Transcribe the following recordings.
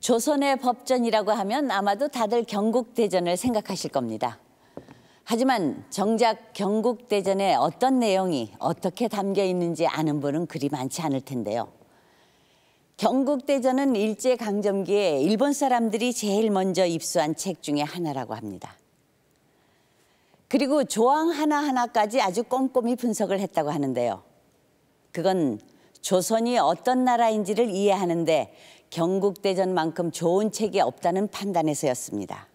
조선의 법전이라고 하면 아마도 다들 경국대전을 생각하실 겁니다. 하지만 정작 경국대전에 어떤 내용이 어떻게 담겨 있는지 아는 분은 그리 많지 않을 텐데요. 경국대전은 일제강점기에 일본 사람들이 제일 먼저 입수한 책 중에 하나라고 합니다. 그리고 조항 하나하나까지 아주 꼼꼼히 분석을 했다고 하는데요. 그건 조선이 어떤 나라인지를 이해하는데 경국대전만큼 좋은 책이 없다는 판단에서였습니다.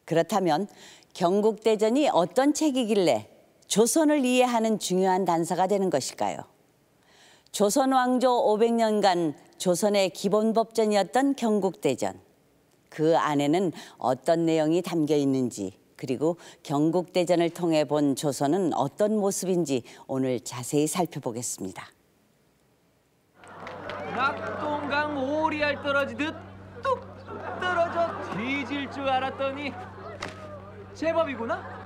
그렇다면 경국대전이 어떤 책이길래 조선을 이해하는 중요한 단서가 되는 것일까요? 조선 왕조 500년간 조선의 기본 법전이었던 경국대전. 그 안에는 어떤 내용이 담겨 있는지, 그리고 경국대전을 통해 본 조선은 어떤 모습인지 오늘 자세히 살펴보겠습니다. 낙동강 오리알 떨어지듯 뚝 떨어져 뒤질 줄 알았더니 제법이구나.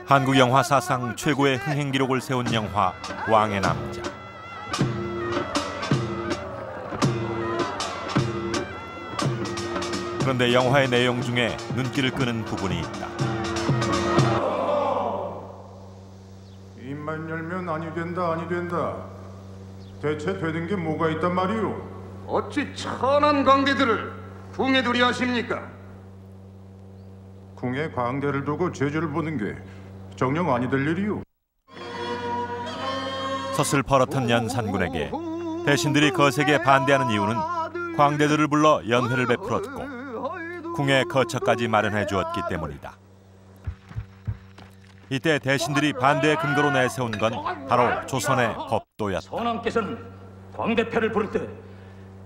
한국 영화 사상 최고의 흥행 기록을 세운 영화 왕의 남자. 그런데 영화의 내용 중에 눈길을 끄는 부분이 있다. 입만 열면 아니 된다 아니 된다. 대체 되는 게 뭐가 있단 말이오? 어찌 천한 광대들을 궁에 두려 하십니까? 궁에 광대를 두고 죄를 보는 게 정녕 아니 될 일이오. 서슬퍼렇던 연산군에게 대신들이 거세게 반대하는 이유는 광대들을 불러 연회를 베풀었고 궁의 거처까지 마련해 주었기 때문이다. 이때 대신들이 반대의 근거로 내세운 건 바로 조선의 법도였다. 선왕께서는 광대패를 부를 때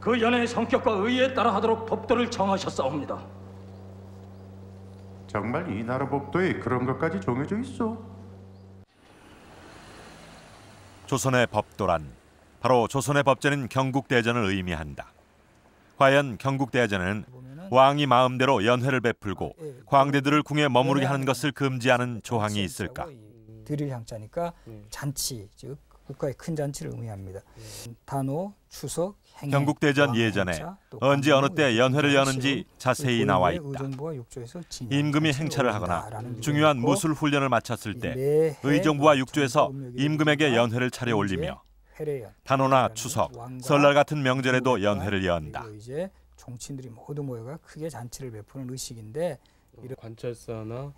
그 연회의 성격과 의의에 따라 하도록 법도를 정하셨사옵니다. 정말 이 나라 법도에 그런 것까지 정해져 있어? 조선의 법도란 바로 조선의 법전인 경국대전을 의미한다. 과연 경국대전에는 왕이 마음대로 연회를 베풀고 광대들을 궁에 머무르게 하는 것을 금지하는 조항이 있을까? 들일 향자니까 잔치, 즉 국가의 큰 잔치를 의미합니다. 단오, 추석, 행해, 경국대전 예전에 언제 어느 때 연회를 여는지 자세히 나와 있다. 임금이 행차를 하거나 중요한 무술 훈련을 마쳤을 때 의정부와 육조에서 임금에게 연회를 차려 올리며 단오나 추석, 설날 같은 명절에도 연회를 연다. 종친들이 모두 모여가 크게 잔치를 베푸는 의식인데 관찰사나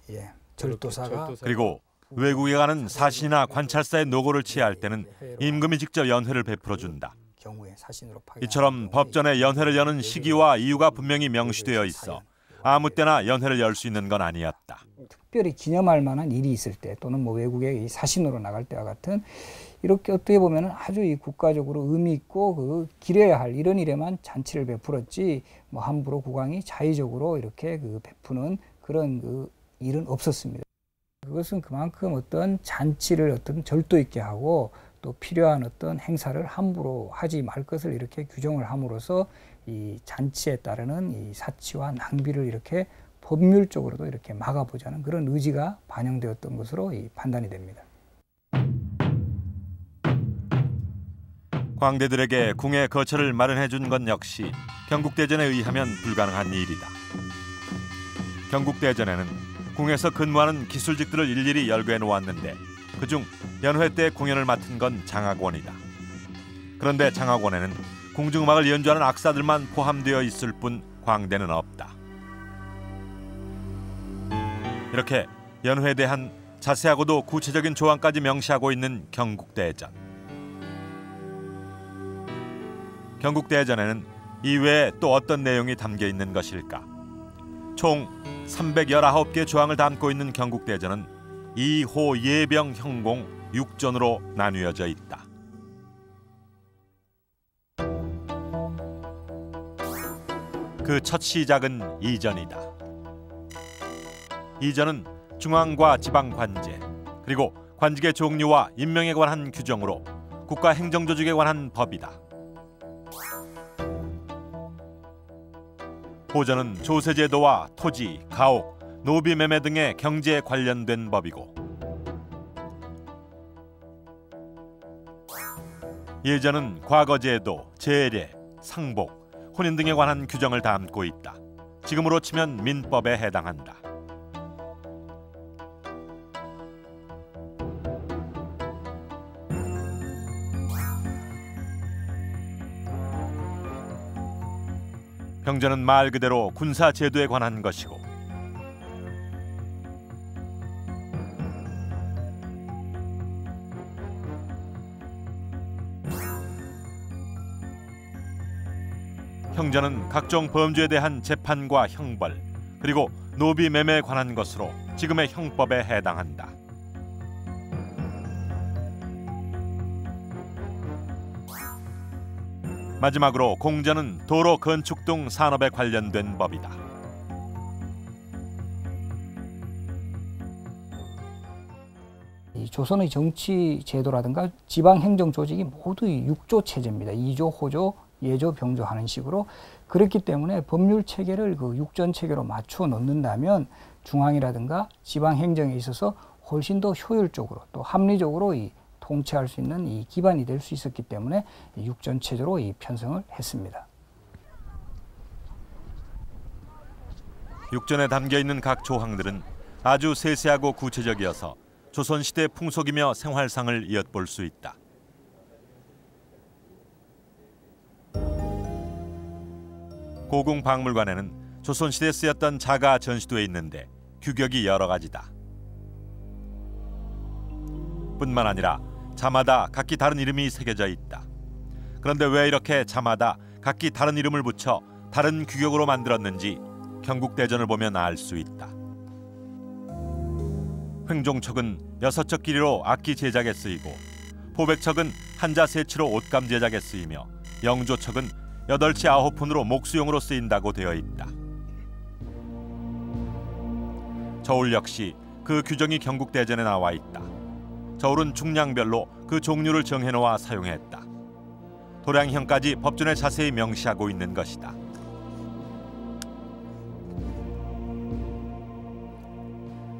절도사가 그리고 외국에 가는 사신이나 관찰사의 노고를 취할 때는 임금이 직접 연회를 베풀어 준다. 이처럼 법전에 연회를 여는 시기와 이유가 분명히 명시되어 있어 아무 때나 연회를 열 수 있는 건 아니었다. 특별히 기념할 만한 일이 있을 때 또는 뭐 외국에 사신으로 나갈 때와 같은 이렇게 어떻게 보면 아주 이 국가적으로 의미 있고 그 기려야 할 이런 일에만 잔치를 베풀었지 뭐 함부로 국왕이 자의적으로 이렇게 그 베푸는 그런 그 일은 없었습니다. 그것은 그만큼 어떤 잔치를 어떤 절도 있게 하고 또 필요한 어떤 행사를 함부로 하지 말 것을 이렇게 규정을 함으로써 이 잔치에 따르는 이 사치와 낭비를 이렇게 법률적으로도 이렇게 막아보자는 그런 의지가 반영되었던 것으로 판단이 됩니다. 광대들에게 궁의 거처를 마련해 준 건 역시 경국대전에 의하면 불가능한 일이다. 경국대전에는 궁에서 근무하는 기술직들을 일일이 열거해 놓았는데 그중 연회 때 공연을 맡은 건 장학원이다. 그런데 장학원에는 궁중음악을 연주하는 악사들만 포함되어 있을 뿐 광대는 없다. 이렇게 연회에 대한 자세하고도 구체적인 조항까지 명시하고 있는 경국대전. 경국대전에는 이외에 또 어떤 내용이 담겨 있는 것일까? 총 319개 조항을 담고 있는 경국대전은 2호 예병 형공 6전으로 나뉘어져 있다. 그 첫 시작은 이전이다. 이전은 중앙과 지방 관제, 그리고 관직의 종류와 임명에 관한 규정으로 국가 행정조직에 관한 법이다. 호전은 조세제도와 토지, 가옥, 노비매매 등의 경제에 관련된 법이고 예전은 과거제도, 제례, 상복, 혼인 등에 관한 규정을 담고 있다. 지금으로 치면 민법에 해당한다. 병전은 말 그대로 군사 제도에 관한 것이고 형전은 각종 범죄에 대한 재판과 형벌 그리고 노비 매매에 관한 것으로 지금의 형법에 해당한다. 마지막으로 공전은 도로 건축 등 산업에 관련된 법이다. 이 조선의 정치 제도라든가 지방 행정 조직이 모두 6조 체제입니다. 2조, 호조, 예조, 병조 하는 식으로. 그렇기 때문에 법률 체계를 그 육전 체계로 맞춰 놓는다면 중앙이라든가 지방 행정에 있어서 훨씬 더 효율적으로 또 합리적으로 통치할 수 있는 이 기반이 될 수 있었기 때문에 육전 체제로 편성을 했습니다. 육전에 담겨 있는 각 조항들은 아주 세세하고 구체적이어서 조선시대 풍속이며 생활상을 엿볼 수 있다. 고궁박물관에는 조선시대에 쓰였던 자가 전시돼 있는데 규격이 여러 가지다. 뿐만 아니라 자마다 각기 다른 이름이 새겨져 있다. 그런데 왜 이렇게 자마다 각기 다른 이름을 붙여 다른 규격으로 만들었는지 경국대전을 보면 알 수 있다. 횡종척은 6척 길이로 악기 제작에 쓰이고 포백척은 한자 세치로 옷감 제작에 쓰이며 영조척은 8치 9푼으로 목수용으로 쓰인다고 되어 있다. 저울 역시 그 규정이 경국대전에 나와 있다. 저울은 중량별로 그 종류를 정해놓아 사용했다. 도량형까지 법전에 자세히 명시하고 있는 것이다.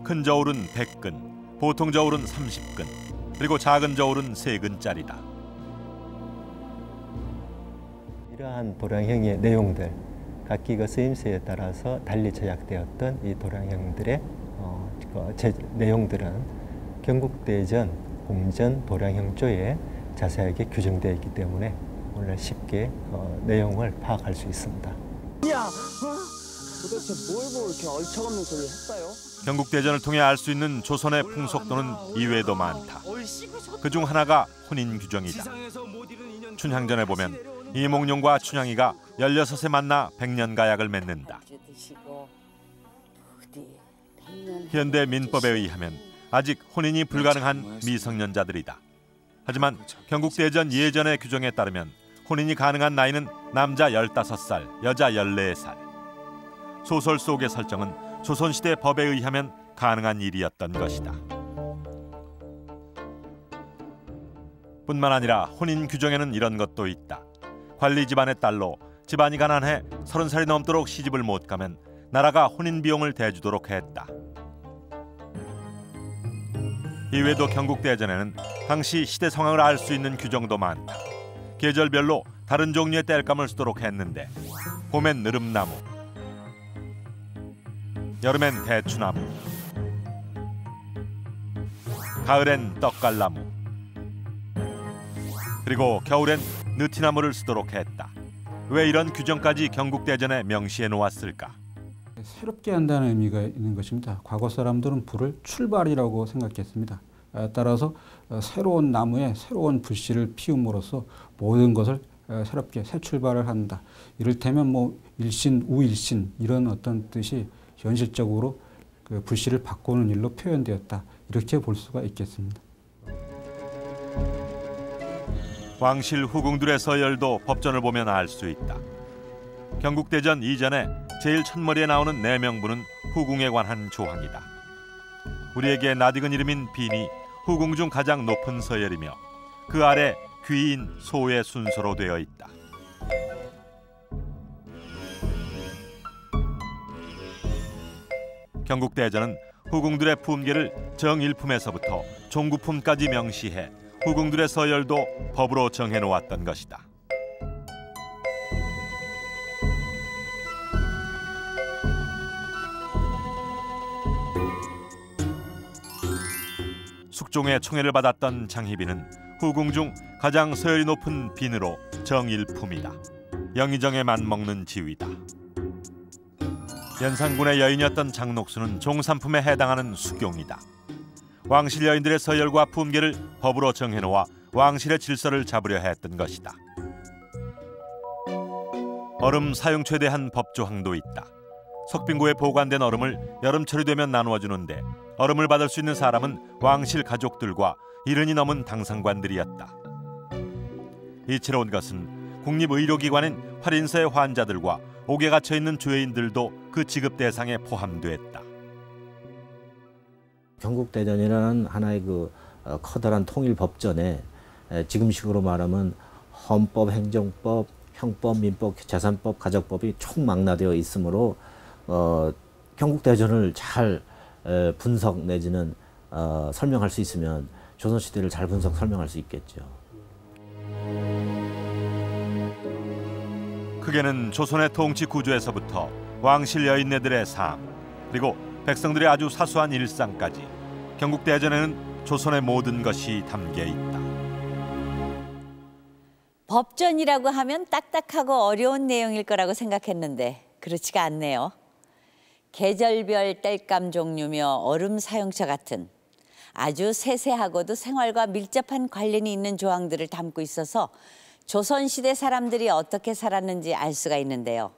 큰 저울은 100근, 보통 저울은 30근, 그리고 작은 저울은 3근짜리다. 이러한 도량형의 내용들, 각기 그 쓰임새에 따라서 달리 제작되었던 이 도량형들의 내용들은 경국대전 공전 도량형조에 자세하게 규정되어 있기 때문에 오늘 쉽게 내용을 파악할 수 있습니다. 야, 도대체 뭘 보고 이렇게 얼척없는 소리를 했어요? 경국대전을 통해 알 수 있는 조선의 풍속도는 이외에도 많다. 그중 하나가 혼인 규정이다. 춘향전에 보면 이몽룡과 춘향이가 16에 만나 백년가약을 맺는다. 현대 민법에 의하면 아직 혼인이 불가능한 미성년자들이다. 하지만 경국대전 예전의 규정에 따르면 혼인이 가능한 나이는 남자 15살, 여자 14살. 소설 속의 설정은 조선시대 법에 의하면 가능한 일이었던 것이다. 뿐만 아니라 혼인 규정에는 이런 것도 있다. 관리 집안의 딸로 집안이 가난해 30살이 넘도록 시집을 못 가면 나라가 혼인 비용을 대주도록 했다. 이외에도 경국대전에는 당시 시대 상황을 알 수 있는 규정도 많다. 계절별로 다른 종류의 땔감을 쓰도록 했는데 봄엔 느릅나무, 여름엔 대추나무, 가을엔 떡갈나무, 그리고 겨울엔 느티나무를 쓰도록 했다. 왜 이런 규정까지 경국대전에 명시해 놓았을까? 새롭게 한다는 의미가 있는 것입니다. 과거 사람들은 불을 출발이라고 생각했습니다. 따라서 새로운 나무에 새로운 불씨를 피움으로써 모든 것을 새롭게 새 출발을 한다. 이를테면 일신, 우일신 이런 어떤 뜻이 현실적으로 그 불씨를 바꾸는 일로 표현되었다. 이렇게 볼 수가 있겠습니다. 왕실 후궁들의 서열도 법전을 보면 알 수 있다. 경국대전 이전에 제일 첫머리에 나오는 4명부는 후궁에 관한 조항이다. 우리에게 낯익은 이름인 빈이 후궁 중 가장 높은 서열이며 그 아래 귀인, 소의 순서로 되어 있다. 경국대전은 후궁들의 품계를 정일품에서부터 종구품까지 명시해 후궁들의 서열도 법으로 정해놓았던 것이다. 숙종의 총애를 받았던 장희빈은 후궁 중 가장 서열이 높은 빈으로 정일품이다. 영의정에 맞먹는 지위다. 연산군의 여인이었던 장녹수는 종삼품에 해당하는 수경이다. 왕실 여인들의 서열과 품계를 법으로 정해놓아 왕실의 질서를 잡으려 했던 것이다. 얼음 사용초에 대한 법조항도 있다. 석빙고에 보관된 얼음을 여름철이 되면 나누어 주는데 얼음을 받을 수 있는 사람은 왕실 가족들과 70이 넘은 당상관들이었다. 이채로운 것은 국립의료기관인 활인서의 환자들과 옥에 갇혀 있는 죄인들도 그 지급 대상에 포함됐다. 경국대전이라는 하나의 커다란 통일법전에 지금식으로 말하면 헌법, 행정법, 형법, 민법, 재산법, 가족법이 총망라되어 있으므로 경국대전을 잘 분석 내지는 설명할 수 있으면 조선시대를 잘 분석 설명할 수 있겠죠. 크게는 조선의 통치 구조에서부터 왕실 여인네들의 삶, 그리고 백성들의 아주 사소한 일상까지 경국대전에는 조선의 모든 것이 담겨 있다. 법전이라고 하면 딱딱하고 어려운 내용일 거라고 생각했는데 그렇지가 않네요. 계절별 땔감 종류며 얼음 사용처 같은 아주 세세하고도 생활과 밀접한 관련이 있는 조항들을 담고 있어서 조선시대 사람들이 어떻게 살았는지 알 수가 있는데요.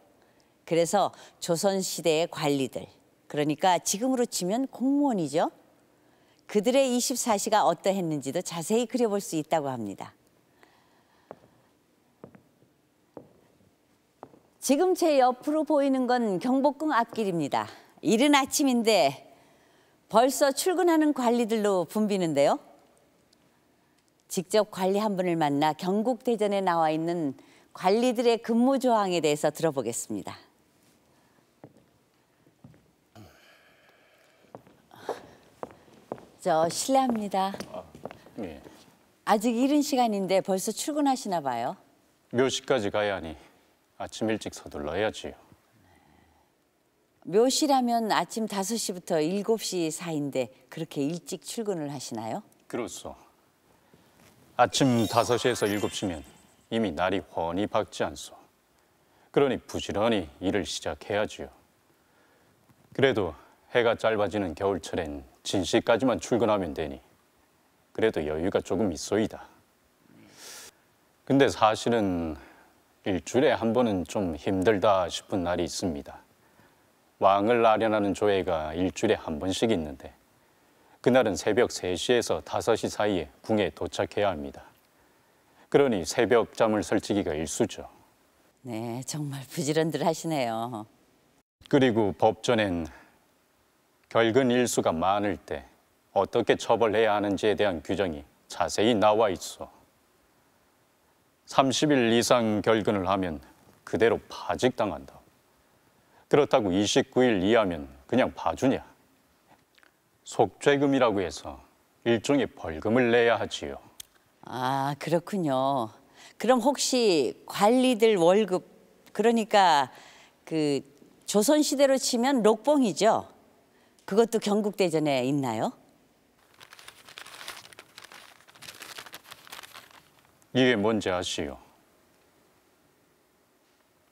그래서 조선시대의 관리들, 그러니까 지금으로 치면 공무원이죠. 그들의 24시가 어떠했는지도 자세히 그려볼 수 있다고 합니다. 지금 제 옆으로 보이는 건 경복궁 앞길입니다. 이른 아침인데 벌써 출근하는 관리들로 붐비는데요. 직접 관리 한 분을 만나 경국대전에 나와 있는 관리들의 근무 조항에 대해서 들어보겠습니다. 실례합니다. 예. 아직 이른 시간인데 벌써 출근하시나 봐요. 묘시까지 가야 하니 아침 일찍 서둘러야지요. 묘시라면 아침 5시부터 7시 사이인데 그렇게 일찍 출근을 하시나요? 그렇소. 아침 5시에서 7시면 이미 날이 훤히 밝지 않소. 그러니 부지런히 일을 시작해야지요. 그래도 해가 짧아지는 겨울철엔 진시까지만 출근하면 되니 그래도 여유가 조금 있소이다. 근데 사실은 일주일에 한 번은 좀 힘들다 싶은 날이 있습니다. 왕을 아련하는 조회가 일주일에 한 번씩 있는데 그날은 새벽 3시에서 5시 사이에 궁에 도착해야 합니다. 그러니 새벽 잠을 설치기가 일쑤죠. 네, 정말 부지런들 하시네요. 그리고 법전엔 결근 일수가 많을 때 어떻게 처벌해야 하는지에 대한 규정이 자세히 나와 있어. 30일 이상 결근을 하면 그대로 파직당한다. 그렇다고 29일 이하면 그냥 봐주냐. 속죄금이라고 해서 일종의 벌금을 내야 하지요. 아, 그렇군요. 그럼 혹시 관리들 월급, 그러니까 그 조선시대로 치면 록봉이죠? 그것도 경국대전에 있나요? 이게 뭔지 아시오?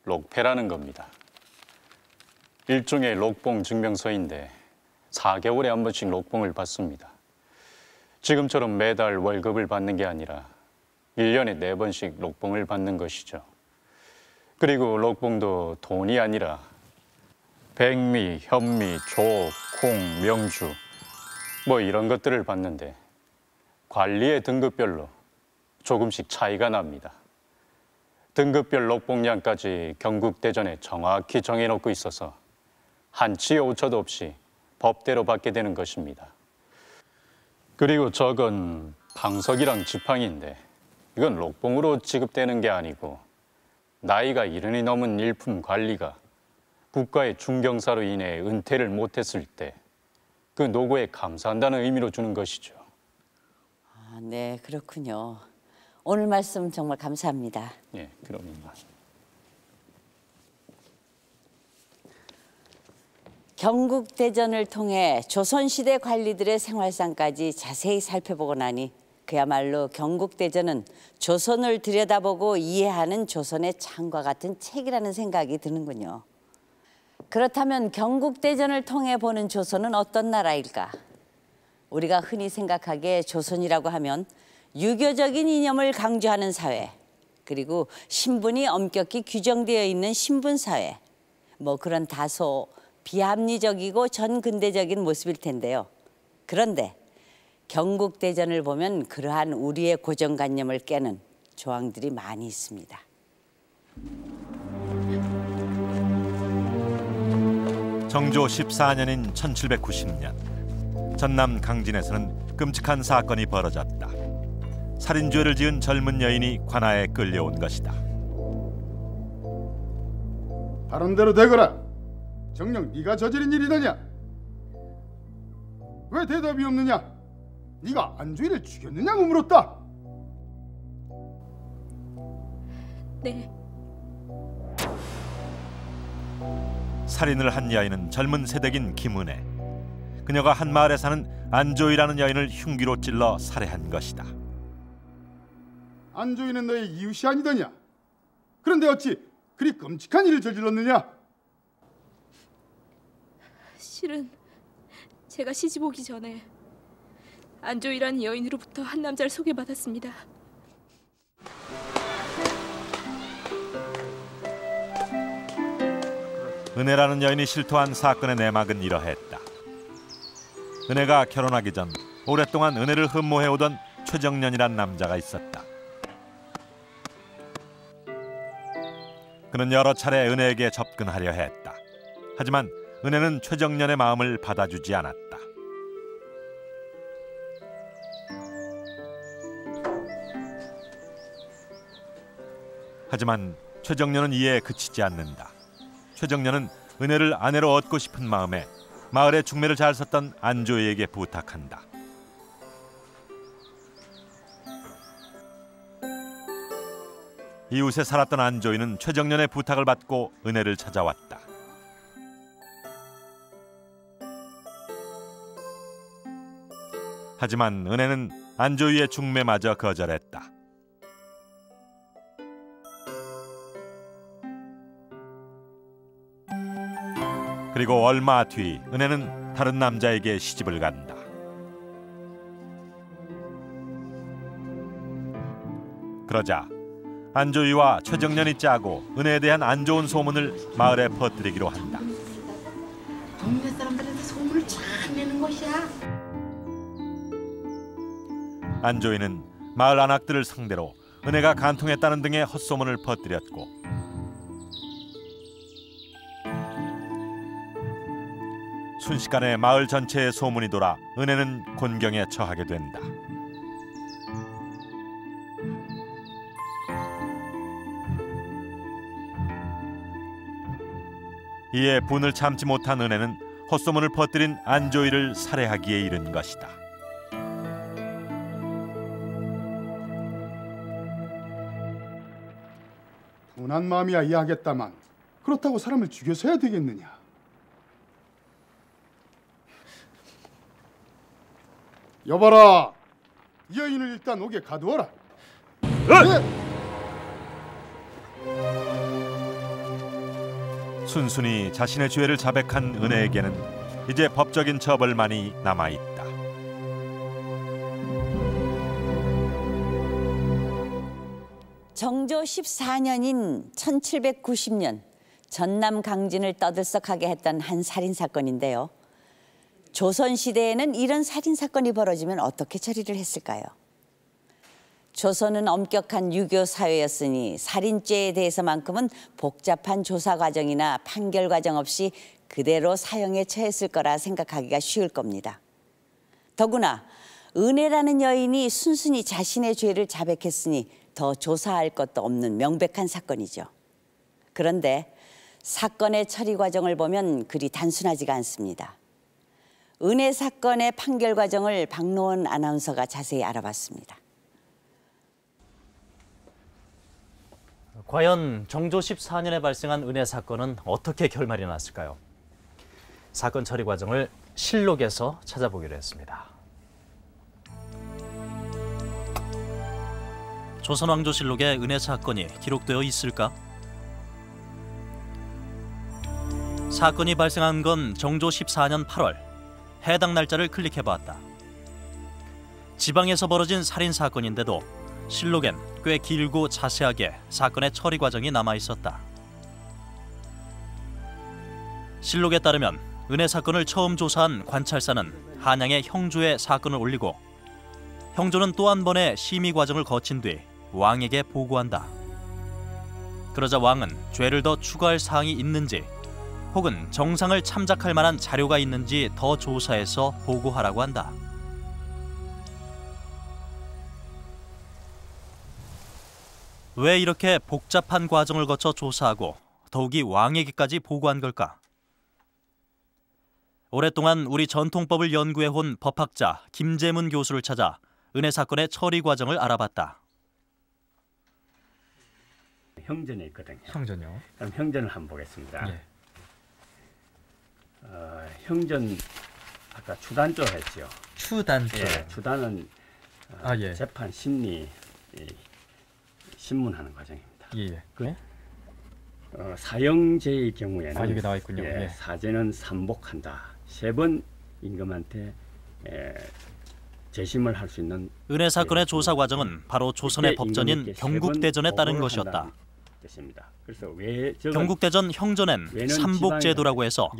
록패라는 겁니다. 일종의 록봉 증명서인데 4개월에 한 번씩 록봉을 받습니다. 지금처럼 매달 월급을 받는 게 아니라 1년에 4번씩 록봉을 받는 것이죠. 그리고 록봉도 돈이 아니라 백미, 현미, 조, 콩, 명주 뭐 이런 것들을 받는데 관리의 등급별로 조금씩 차이가 납니다. 등급별 록봉량까지 경국대전에 정확히 정해놓고 있어서 한치의 오차도 없이 법대로 받게 되는 것입니다. 그리고 저건 방석이랑 지팡이인데 이건 록봉으로 지급되는 게 아니고 나이가 70이 넘은 일품 관리가 국가의 중경사로 인해 은퇴를 못했을 때 그 노고에 감사한다는 의미로 주는 것이죠. 아, 네, 그렇군요. 오늘 말씀 정말 감사합니다. 예, 그럼요. 경국대전을 통해 조선시대 관리들의 생활상까지 자세히 살펴보고 나니 그야말로 경국대전은 조선을 들여다보고 이해하는 조선의 창과 같은 책이라는 생각이 드는군요. 그렇다면 경국대전을 통해 보는 조선은 어떤 나라일까? 우리가 흔히 생각하기에 조선이라고 하면 유교적인 이념을 강조하는 사회, 그리고 신분이 엄격히 규정되어 있는 신분사회, 뭐 그런 다소 비합리적이고 전근대적인 모습일 텐데요. 그런데 경국대전을 보면 그러한 우리의 고정관념을 깨는 조항들이 많이 있습니다. 정조 14년인 1790년 전남 강진에서는 끔찍한 사건이 벌어졌다. 살인죄를 지은 젊은 여인이 관아에 끌려온 것이다. 바른 대로 되거라. 정녕 네가 저지른 일이더냐? 왜 대답이 없느냐? 네가 안주인을 죽였느냐고 물었다. 네. 살인을 한 여인은 젊은 새댁인 김은혜. 그녀가 한 마을에 사는 안조이라는 여인을 흉기로 찔러 살해한 것이다. 안조이는 너의 이웃이 아니더냐? 그런데 어찌 그리 끔찍한 일을 저질렀느냐? 실은 제가 시집 오기 전에 안조이라는 여인으로부터 한 남자를 소개받았습니다. 은혜라는 여인이 실토한 사건의 내막은 이러했다. 은혜가 결혼하기 전 오랫동안 은혜를 흠모해오던 최정년이란 남자가 있었다. 그는 여러 차례 은혜에게 접근하려 했다. 하지만 은혜는 최정년의 마음을 받아주지 않았다. 하지만 최정년은 이에 그치지 않는다. 최정년은 은혜를 아내로 얻고 싶은 마음에 마을의 중매를 잘 썼던 안조이에게 부탁한다. 이웃에 살았던 안조이는 최정년의 부탁을 받고 은혜를 찾아왔다. 하지만 은혜는 안조이의 중매마저 거절했다. 그리고 얼마 뒤 은혜는 다른 남자에게 시집을 간다. 그러자 안조이와 최정년이 짜고 은혜에 대한 안 좋은 소문을 마을에 퍼뜨리기로 한다. 동네 사람들한테 소문을 잘 내는 것이야. 안조이는 마을 안악들을 상대로 은혜가 간통했다는 등의 헛소문을 퍼뜨렸고 순식간에 마을 전체에 소문이 돌아 은혜는 곤경에 처하게 된다. 이에 분을 참지 못한 은혜는 헛소문을 퍼뜨린 안조이를 살해하기에 이른 것이다. 분한 마음이야 이해하겠다만 그렇다고 사람을 죽여서야 되겠느냐? 여봐라, 이 여인을 일단 옥에 가두어라. 순순히 자신의 죄를 자백한 은혜에게는 이제 법적인 처벌만이 남아있다. 정조 14년인 1790년 전남 강진을 떠들썩하게 했던 한 살인사건인데요. 조선시대에는 이런 살인사건이 벌어지면 어떻게 처리를 했을까요? 조선은 엄격한 유교 사회였으니 살인죄에 대해서만큼은 복잡한 조사 과정이나 판결 과정 없이 그대로 사형에 처했을 거라 생각하기가 쉬울 겁니다. 더구나 은혜라는 여인이 순순히 자신의 죄를 자백했으니 더 조사할 것도 없는 명백한 사건이죠. 그런데 사건의 처리 과정을 보면 그리 단순하지가 않습니다. 은혜 사건의 판결 과정을 박노원 아나운서가 자세히 알아봤습니다. 과연 정조 14년에 발생한 은혜 사건은 어떻게 결말이 났을까요? 사건 처리 과정을 실록에서 찾아보기로 했습니다. 조선왕조실록에 은혜 사건이 기록되어 있을까? 사건이 발생한 건 정조 14년 8월. 해당 날짜를 클릭해보았다. 지방에서 벌어진 살인사건인데도 실록엔 꽤 길고 자세하게 사건의 처리 과정이 남아있었다. 실록에 따르면 은혜 사건을 처음 조사한 관찰사는 한양의 형조에 사건을 올리고 형조는 또 한 번의 심의 과정을 거친 뒤 왕에게 보고한다. 그러자 왕은 죄를 더 추가할 사항이 있는지 혹은 정상을 참작할 만한 자료가 있는지 더 조사해서 보고하라고 한다. 왜 이렇게 복잡한 과정을 거쳐 조사하고 더욱이 왕에게까지 보고한 걸까? 오랫동안 우리 전통법을 연구해온 법학자 김재문 교수를 찾아 은혜 사건의 처리 과정을 알아봤다. 형전에 있거든요. 형전요? 그럼 형전을 한번 보겠습니다. 예. 형전 아까 추단조 했죠. 추단조. 예, 추단은 예. 재판 심리 신문하는 과정입니다. 예. 사형제의 경우에는 여기 나와 있군요. 예. 사제는 삼복한다. 3번 임금한테 재심을 할 수 있는 은혜 사건의 조사 과정은 바로 조선의 법전인 경국대전에 따른 것이었다. 그래서 경국대전 형전엔 삼복제도라고 해서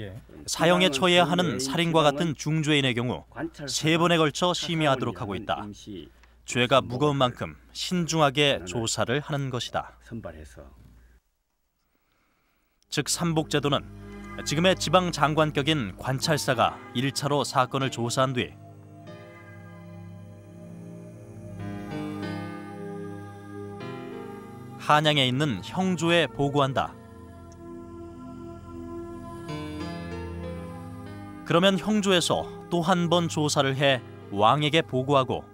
사형에 처해야 하는 살인과 같은 중죄인의 경우 3번에 걸쳐 심의하도록 하고 있다. 죄가 무거운 만큼 신중하게 조사를 하는 것이다. 즉 삼복제도는 지금의 지방 장관격인 관찰사가 1차로 사건을 조사한 뒤 한양에 있는 형조에 보고한다. 그러면 형조에서 또 한 번 조사를 해 왕에게 보고하고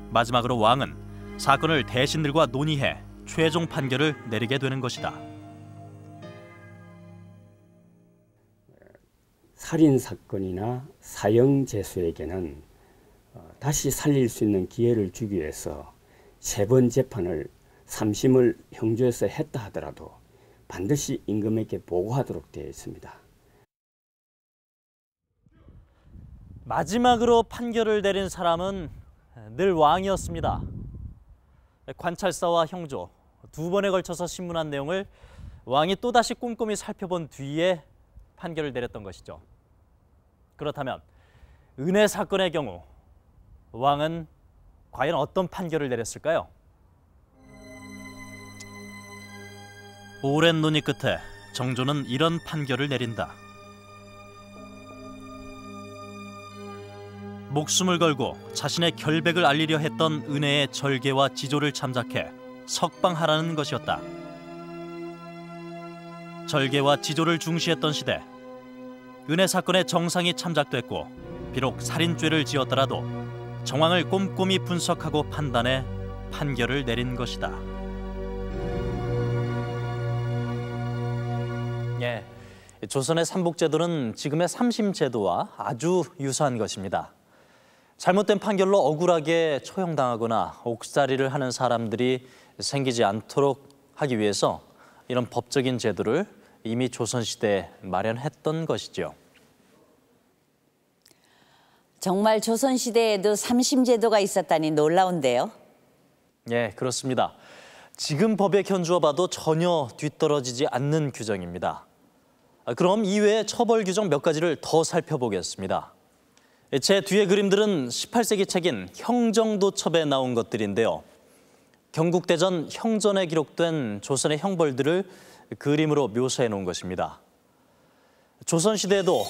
마지막으로 왕은 사건을 대신들과 논의해 최종 판결을 내리게 되는 것이다. 살인사건이나 사형제수에게는 다시 살릴 수 있는 기회를 주기 위해서 3번 재판을 3심을 형조에서 했다 하더라도 반드시 임금에게 보고하도록 되어 있습니다. 마지막으로 판결을 내린 사람은 늘 왕이었습니다. 관찰사와 형조 2번에 걸쳐서 신문한 내용을 왕이 또다시 꼼꼼히 살펴본 뒤에 판결을 내렸던 것이죠. 그렇다면 은혜 사건의 경우 왕은 과연 어떤 판결을 내렸을까요? 오랜 논의 끝에 정조는 이런 판결을 내린다. 목숨을 걸고 자신의 결백을 알리려 했던 은혜의 절개와 지조를 참작해 석방하라는 것이었다. 절개와 지조를 중시했던 시대, 은혜 사건의 정상이 참작됐고 비록 살인죄를 지었더라도 정황을 꼼꼼히 분석하고 판단해 판결을 내린 것이다. 예, 조선의 삼복제도는 지금의 삼심제도와 아주 유사한 것입니다. 잘못된 판결로 억울하게 처형당하거나 옥살이를 하는 사람들이 생기지 않도록 하기 위해서 이런 법적인 제도를 이미 조선시대에 마련했던 것이죠. 정말 조선시대에도 삼심제도가 있었다니 놀라운데요. 예, 그렇습니다. 지금 법에 견주어 봐도 전혀 뒤떨어지지 않는 규정입니다. 그럼 이외에 처벌 규정 몇 가지를 더 살펴보겠습니다. 제 뒤에 그림들은 18세기 책인 형정도첩에 나온 것들인데요. 경국대전 형전에 기록된 조선의 형벌들을 그림으로 묘사해 놓은 것입니다. 조선시대에도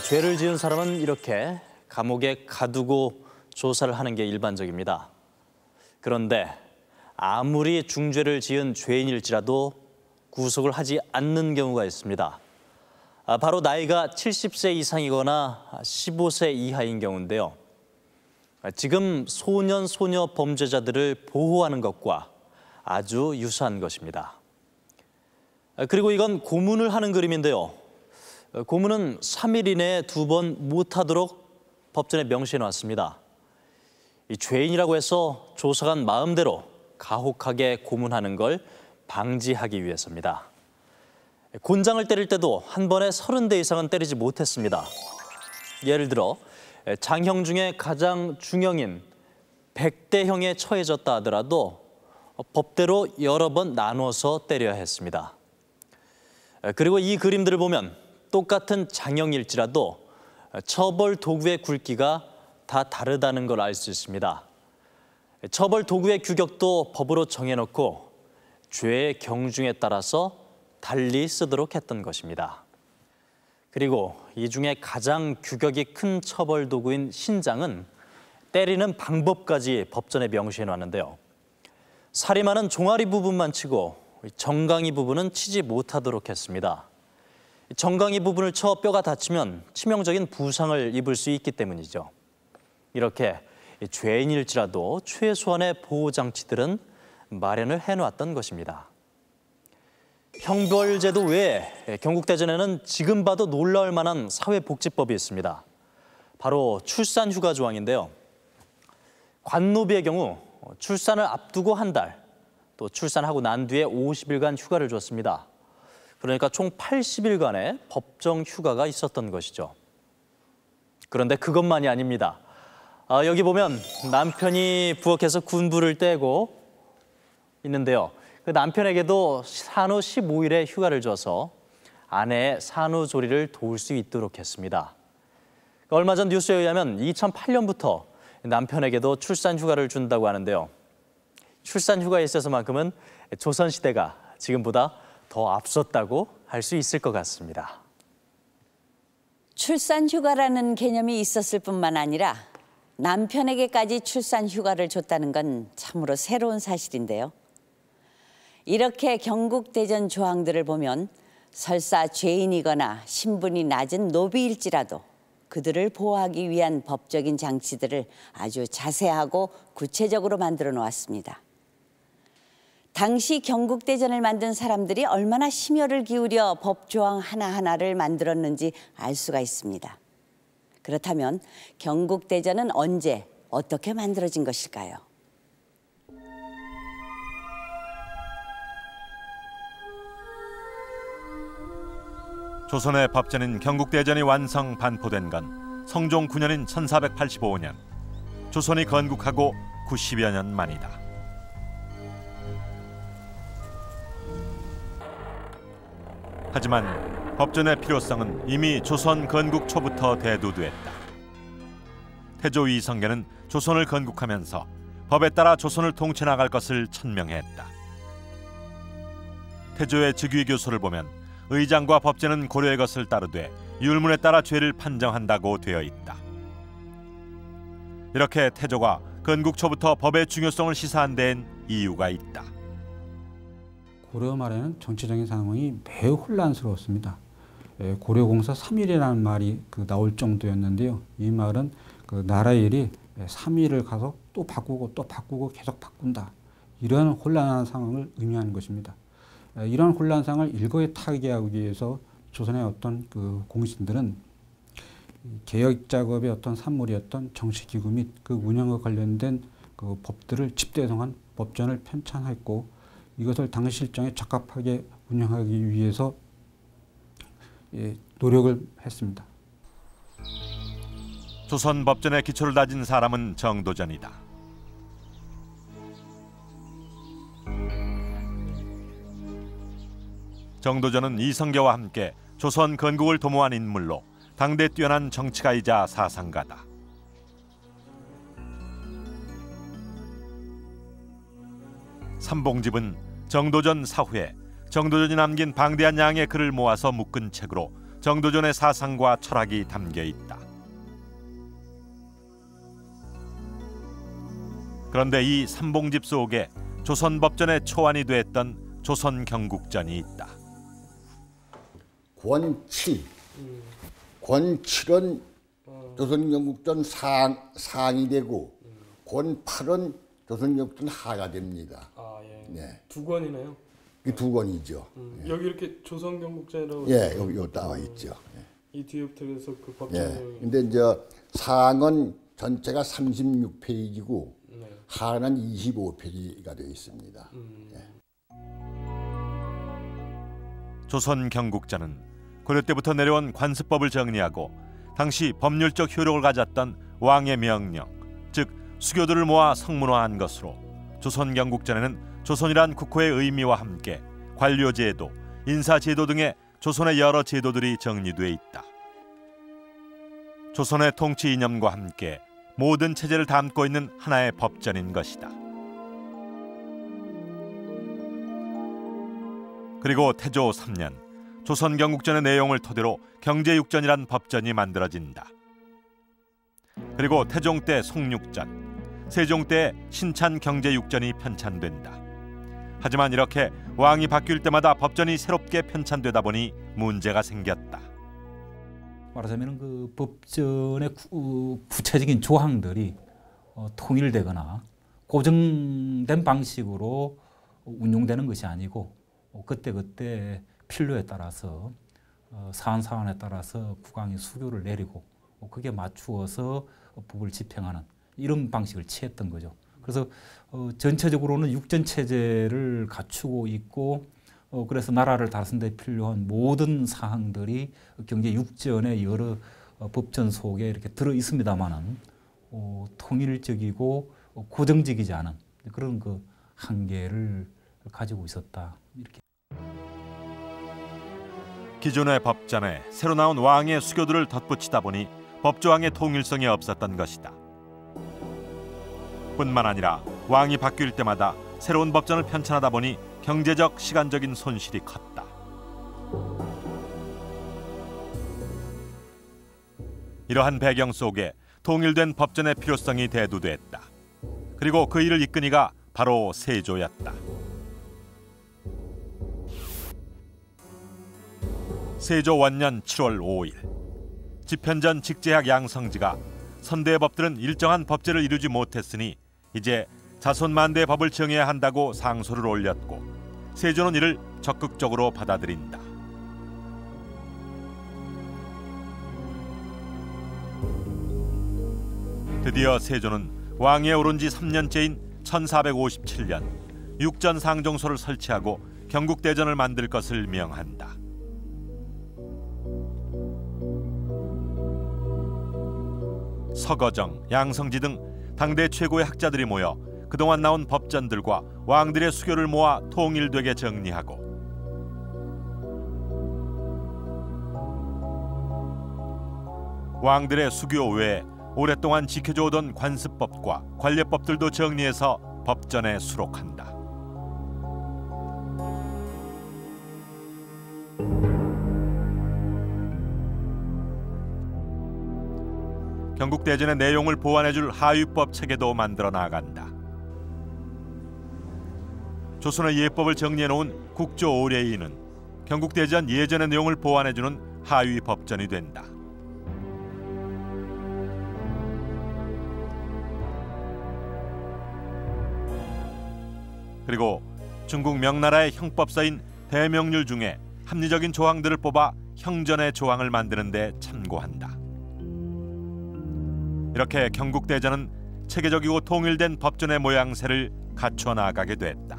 죄를 지은 사람은 이렇게 감옥에 가두고 조사를 하는 게 일반적입니다. 그런데 아무리 중죄를 지은 죄인일지라도 구속을 하지 않는 경우가 있습니다. 바로 나이가 70세 이상이거나 15세 이하인 경우인데요. 지금 소년, 소녀 범죄자들을 보호하는 것과 아주 유사한 것입니다. 그리고 이건 고문을 하는 그림인데요. 고문은 3일 이내에 2번 못하도록 법전에 명시해 놨습니다. 이 죄인이라고 해서 조사관 마음대로 가혹하게 고문하는 걸 방지하기 위해서입니다. 곤장을 때릴 때도 한 번에 30대 이상은 때리지 못했습니다. 예를 들어 장형 중에 가장 중형인 100대형에 처해졌다 하더라도 법대로 여러 번 나눠서 때려야 했습니다. 그리고 이 그림들을 보면 똑같은 장형일지라도 처벌 도구의 굵기가 다 다르다는 걸 알 수 있습니다. 처벌 도구의 규격도 법으로 정해놓고 죄의 경중에 따라서 달리 쓰도록 했던 것입니다. 그리고 이 중에 가장 규격이 큰 처벌 도구인 신장은 때리는 방법까지 법전에 명시해 놨는데요. 살인마는 종아리 부분만 치고 정강이 부분은 치지 못하도록 했습니다. 정강이 부분을 쳐 뼈가 다치면 치명적인 부상을 입을 수 있기 때문이죠. 이렇게 죄인일지라도 최소한의 보호장치들은 마련을 해놓았던 것입니다. 형벌제도 외에 경국대전에는 지금 봐도 놀라울 만한 사회복지법이 있습니다. 바로 출산휴가 조항인데요. 관노비의 경우 출산을 앞두고 한 달, 또 출산하고 난 뒤에 50일간 휴가를 줬습니다. 그러니까 총 80일간의 법정 휴가가 있었던 것이죠. 그런데 그것만이 아닙니다. 여기 보면 남편이 부엌에서 군불을 떼고 있는데요. 그 남편에게도 산후 15일의 휴가를 줘서 아내의 산후조리를 도울 수 있도록 했습니다. 얼마 전 뉴스에 의하면 2008년부터 남편에게도 출산휴가를 준다고 하는데요. 출산휴가에 있어서만큼은 조선시대가 지금보다 더 앞섰다고 할 수 있을 것 같습니다. 출산휴가라는 개념이 있었을 뿐만 아니라 남편에게까지 출산휴가를 줬다는 건 참으로 새로운 사실인데요. 이렇게 경국대전 조항들을 보면 설사 죄인이거나 신분이 낮은 노비일지라도 그들을 보호하기 위한 법적인 장치들을 아주 자세하고 구체적으로 만들어 놓았습니다. 당시 경국대전을 만든 사람들이 얼마나 심혈을 기울여 법조항 하나하나를 만들었는지 알 수가 있습니다. 그렇다면 경국대전은 언제 어떻게 만들어진 것일까요? 조선의 법전인 경국대전이 완성 반포된 건 성종 9년인 1485년, 조선이 건국하고 90여 년 만이다. 하지만 법전의 필요성은 이미 조선 건국 초부터 대두됐다. 태조 이성계는 조선을 건국하면서 법에 따라 조선을 통치 나갈 것을 천명했다. 태조의 즉위교서를 보면 의장과 법제는 고려의 것을 따르되 율문에 따라 죄를 판정한다고 되어 있다. 이렇게 태조가 건국 초부터 법의 중요성을 시사한 데엔 이유가 있다. 고려 말에는 정치적인 상황이 매우 혼란스러웠습니다. 고려공사 3일이라는 말이 나올 정도였는데요. 이 말은 나라의 일이 3일을 가서 또 바꾸고 계속 바꾼다. 이런 혼란한 상황을 의미하는 것입니다. 이런 혼란 상황을 일거에 타개하기 위해서 조선의 어떤 공신들은 개혁 작업의 어떤 산물이었던 정치기구 및 그 운영과 관련된 법들을 집대성한 법전을 편찬했고, 이것을 당시 실정에 적합하게 운영하기 위해서 노력을 했습니다. 조선 법전의 기초를 다진 사람은 정도전이다. 정도전은 이성계와 함께 조선 건국을 도모한 인물로 당대 뛰어난 정치가이자 사상가다. 삼봉집은 정도전 사후에 정도전이 남긴 방대한 양의 글을 모아서 묶은 책으로 정도전의 사상과 철학이 담겨 있다. 그런데 이 삼봉집 속에 조선 법전의 초안이 됐던 조선 경국전이 있다. 권 7. 권 7은 조선 경국전 상이 되고 권 8은 조선 경국전 하가 됩니다. 네. 두 권이네요. 이 두 권이죠. 여기 이렇게 조선 경국전이라고. 예, 여기 나와 있죠. 예. 이 뒤부터 해서 그 법정 내용이. 예. 근데 이제 사항은 전체가 36페이지고 하는 25페이지가 되어 있습니다. 예. 조선 경국자는 고려 때부터 내려온 관습법을 정리하고 당시 법률적 효력을 가졌던 왕의 명령, 즉 수교들을 모아 성문화한 것으로 조선 경국전에는 조선이란 국호의 의미와 함께 관료제도, 인사제도 등의 조선의 여러 제도들이 정리돼 있다. 조선의 통치 이념과 함께 모든 체제를 담고 있는 하나의 법전인 것이다. 그리고 태조 3년 조선 경국전의 내용을 토대로 경제육전이란 법전이 만들어진다. 그리고 태종 때 송육전, 세종 때 신찬 경제육전이 편찬된다. 하지만 이렇게 왕이 바뀔 때마다 법전이 새롭게 편찬되다 보니 문제가 생겼다. 말하자면 그 법전의 구체적인 조항들이 통일되거나 고정된 방식으로 운용되는 것이 아니고 그때그때 필요에 따라서 사안에 따라서 국왕이 수교를 내리고 그게 맞추어서 법을 집행하는 이런 방식을 취했던 거죠. 그래서 전체적으로는 육전체제를 갖추고 있고 그래서 나라를 다스리는 데 필요한 모든 사항들이 경제육전의 여러 법전 속에 이렇게 들어 있습니다만은 통일적이고 고정적이지 않은 그런 그 한계를 가지고 있었다. 이렇게. 기존의 법전에 새로 나온 왕의 수교들을 덧붙이다 보니 법조항의 통일성이 없었던 것이다. 뿐만 아니라 왕이 바뀔 때마다 새로운 법전을 편찬하다 보니 경제적, 시간적인 손실이 컸다. 이러한 배경 속에 통일된 법전의 필요성이 대두됐다. 그리고 그 일을 이끈 이가 바로 세조였다. 세조 원년 7월 5일 집현전 직제학 양성지가 선대의 법들은 일정한 법제를 이루지 못했으니 이제 자손만대의 법을 정해야 한다고 상소를 올렸고 세조는 이를 적극적으로 받아들인다. 드디어 세조는 왕위에 오른 지 3년째인 1457년 육전상정소를 설치하고 경국대전을 만들 것을 명한다. 서거정, 양성지 등 당대 최고의 학자들이 모여 그동안 나온 법전들과 왕들의 수교를 모아 통일되게 정리하고 왕들의 수교 외에 오랫동안 지켜져 오던 관습법과 관례법들도 정리해서 법전에 수록한다. 경국대전의 내용을 보완해줄 하위법 체계도 만들어 나간다. 조선의 예법을 정리해놓은 국조오례인은 경국대전 예전의 내용을 보완해주는 하위법전이 된다. 그리고 중국 명나라의 형법서인 대명률 중에 합리적인 조항들을 뽑아 형전의 조항을 만드는 데 참고한다. 이렇게 경국대전은 체계적이고 통일된 법전의 모양새를 갖춰 나가게 됐다.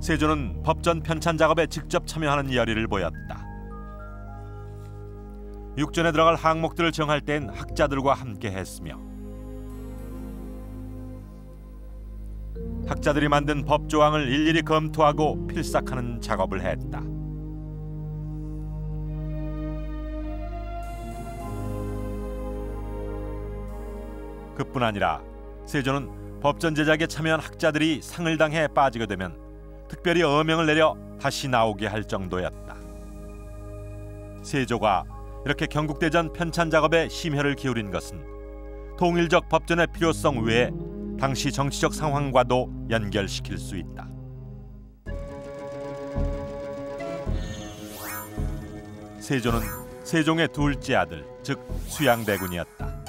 세조는 법전 편찬 작업에 직접 참여하는 열의를 보였다. 육전에 들어갈 항목들을 정할 땐 학자들과 함께 했으며 학자들이 만든 법조항을 일일이 검토하고 필삭하는 작업을 했다. 그뿐 아니라 세조는 법전 제작에 참여한 학자들이 상을 당해 빠지게 되면 특별히 어명을 내려 다시 나오게 할 정도였다. 세조가 이렇게 경국대전 편찬 작업에 심혈을 기울인 것은 통일적 법전의 필요성 외에 당시 정치적 상황과도 연결시킬 수 있다. 세조는 세종의 둘째 아들, 즉 수양대군이었다.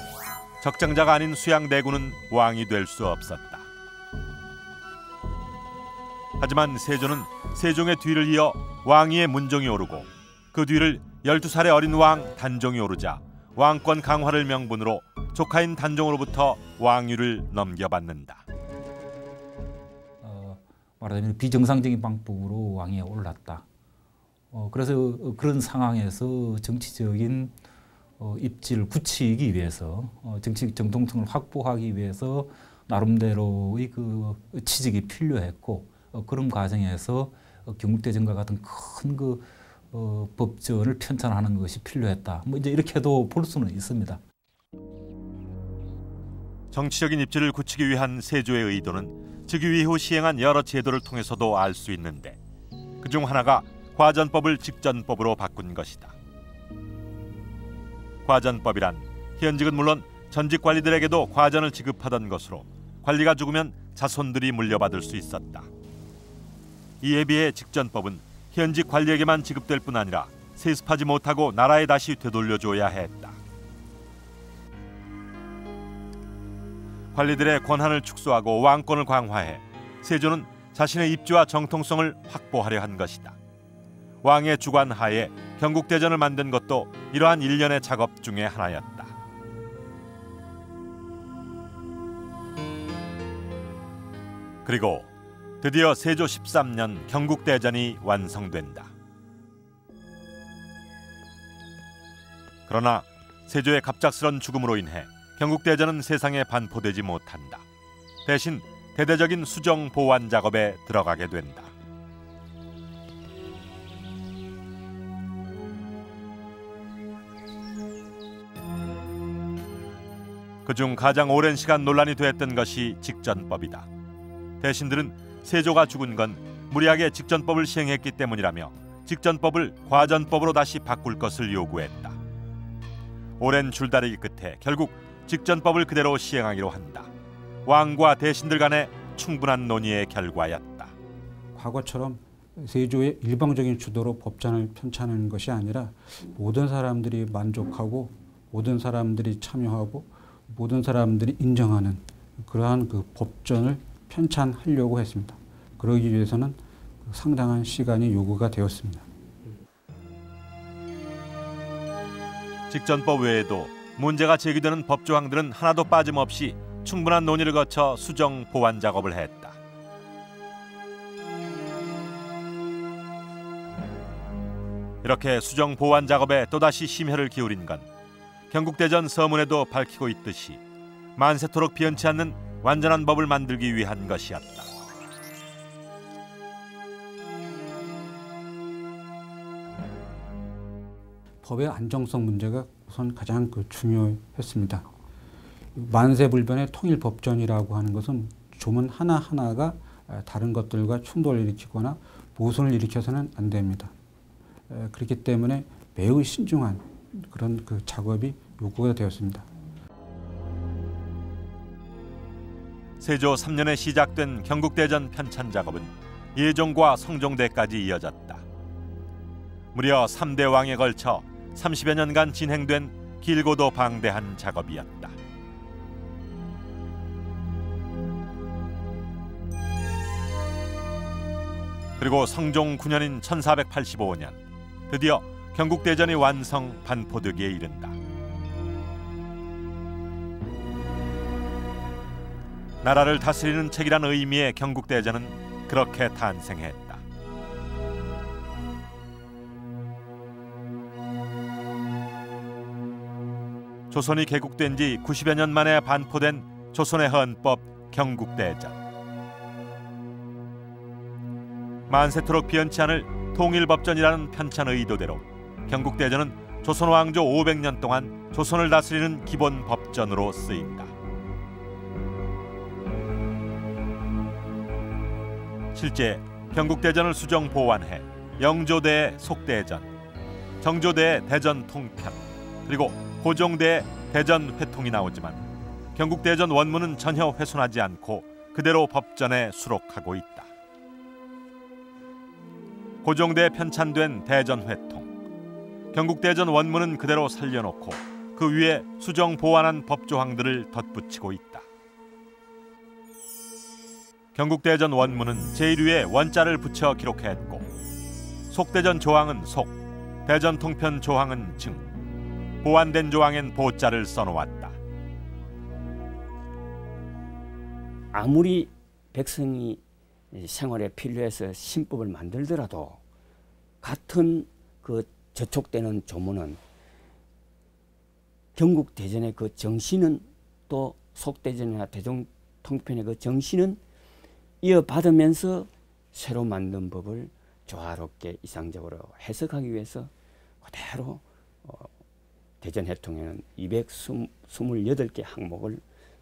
적장자가 아닌 수양대군은 왕이 될 수 없었다. 하지만 세조는 세종의 뒤를 이어 왕위에 문종이 오르고 그 뒤를 12살의 어린 왕 단종이 오르자 왕권 강화를 명분으로 조카인 단종으로부터 왕위를 넘겨받는다. 말하자면 비정상적인 방법으로 왕위에 올랐다. 그래서 그런 상황에서 정치적인 입지를 굳히기 위해서 정치적 정통성을 확보하기 위해서 나름대로의 그 취직이 필요했고 그런 과정에서 경국대전과 같은 큰 그 법전을 편찬하는 것이 필요했다. 뭐 이제 이렇게도 볼 수는 있습니다. 정치적인 입지를 굳히기 위한 세조의 의도는 즉위 이후 시행한 여러 제도를 통해서도 알 수 있는데 그중 하나가 과전법을 직전법으로 바꾼 것이다. 과전법이란 현직은 물론 전직 관리들에게도 과전을 지급하던 것으로 관리가 죽으면 자손들이 물려받을 수 있었다. 이에 비해 직전법은 현직 관리에게만 지급될 뿐 아니라 세습하지 못하고 나라에 다시 되돌려줘야 했다. 관리들의 권한을 축소하고 왕권을 강화해 세조는 자신의 입지와 정통성을 확보하려 한 것이다. 왕의 주관 하에 경국대전을 만든 것도 이러한 일련의 작업 중의 하나였다. 그리고 드디어 세조 13년 경국대전이 완성된다. 그러나 세조의 갑작스런 죽음으로 인해 경국대전은 세상에 반포되지 못한다. 대신 대대적인 수정 보완 작업에 들어가게 된다. 그중 가장 오랜 시간 논란이 됐던 것이 직전법이다. 대신들은 세조가 죽은 건 무리하게 직전법을 시행했기 때문이라며 직전법을 과전법으로 다시 바꿀 것을 요구했다. 오랜 줄다리기 끝에 결국 직전법을 그대로 시행하기로 한다. 왕과 대신들 간의 충분한 논의의 결과였다. 과거처럼 세조의 일방적인 주도로 법전을 편찬하는 것이 아니라 모든 사람들이 만족하고 모든 사람들이 참여하고 모든 사람들이 인정하는 그러한 그 법전을 편찬하려고 했습니다. 그러기 위해서는 상당한 시간이 요구가 되었습니다. 직전법 외에도 문제가 제기되는 법조항들은 하나도 빠짐없이 충분한 논의를 거쳐 수정 보완 작업을 했다. 이렇게 수정 보완 작업에 또다시 심혈을 기울인 건 경국대전 서문에도 밝히고 있듯이 만세토록 변치 않는 완전한 법을 만들기 위한 것이었다. 법의 안정성 문제가 우선 가장 중요했습니다. 만세불변의 통일법전이라고 하는 것은 조문 하나하나가 다른 것들과 충돌을 일으키거나 모순을 일으켜서는 안 됩니다. 그렇기 때문에 매우 신중한 그런 작업이 요구가 되었습니다. 세조 3년에 시작된 경국대전 편찬 작업은 예종과 성종대까지 이어졌다. 무려 3대 왕에 걸쳐 30여 년간 진행된 길고도 방대한 작업이었다. 그리고 성종 9년인 1485년 드디어 경국대전이 완성 반포되기에 이른다. 나라를 다스리는 책이란 의미의 경국대전은 그렇게 탄생했다. 조선이 개국된 지 90여 년 만에 반포된 조선의 헌법 경국대전. 만세토록 변치 않을 통일법전이라는 편찬 의도대로 경국대전은 조선 왕조 500년 동안 조선을 다스리는 기본 법전으로 쓰인다. 실제 경국대전을 수정 보완해 영조대의 속대전, 정조대의 대전 통편, 그리고 고종대의 대전 회통이 나오지만 경국대전 원문은 전혀 훼손하지 않고 그대로 법전에 수록하고 있다. 고종대에 편찬된 대전 회통, 경국대전 원문은 그대로 살려놓고 그 위에 수정 보완한 법조항들을 덧붙이고 있다. 경국대전 원문은 제1위에 원자를 붙여 기록했고 속대전 조항은 속, 대전 통편 조항은 증, 보완된 조항엔 보자를 써놓았다. 아무리 백성이 생활에 필요해서 신법을 만들더라도 같은 그 저촉되는 조문은 경국대전의 그 정신은 또 속대전이나 대전통편의 그 정신은 이어받으면서 새로 만든 법을 조화롭게 이상적으로 해석하기 위해서 그대로 대전해통에는 228개 항목을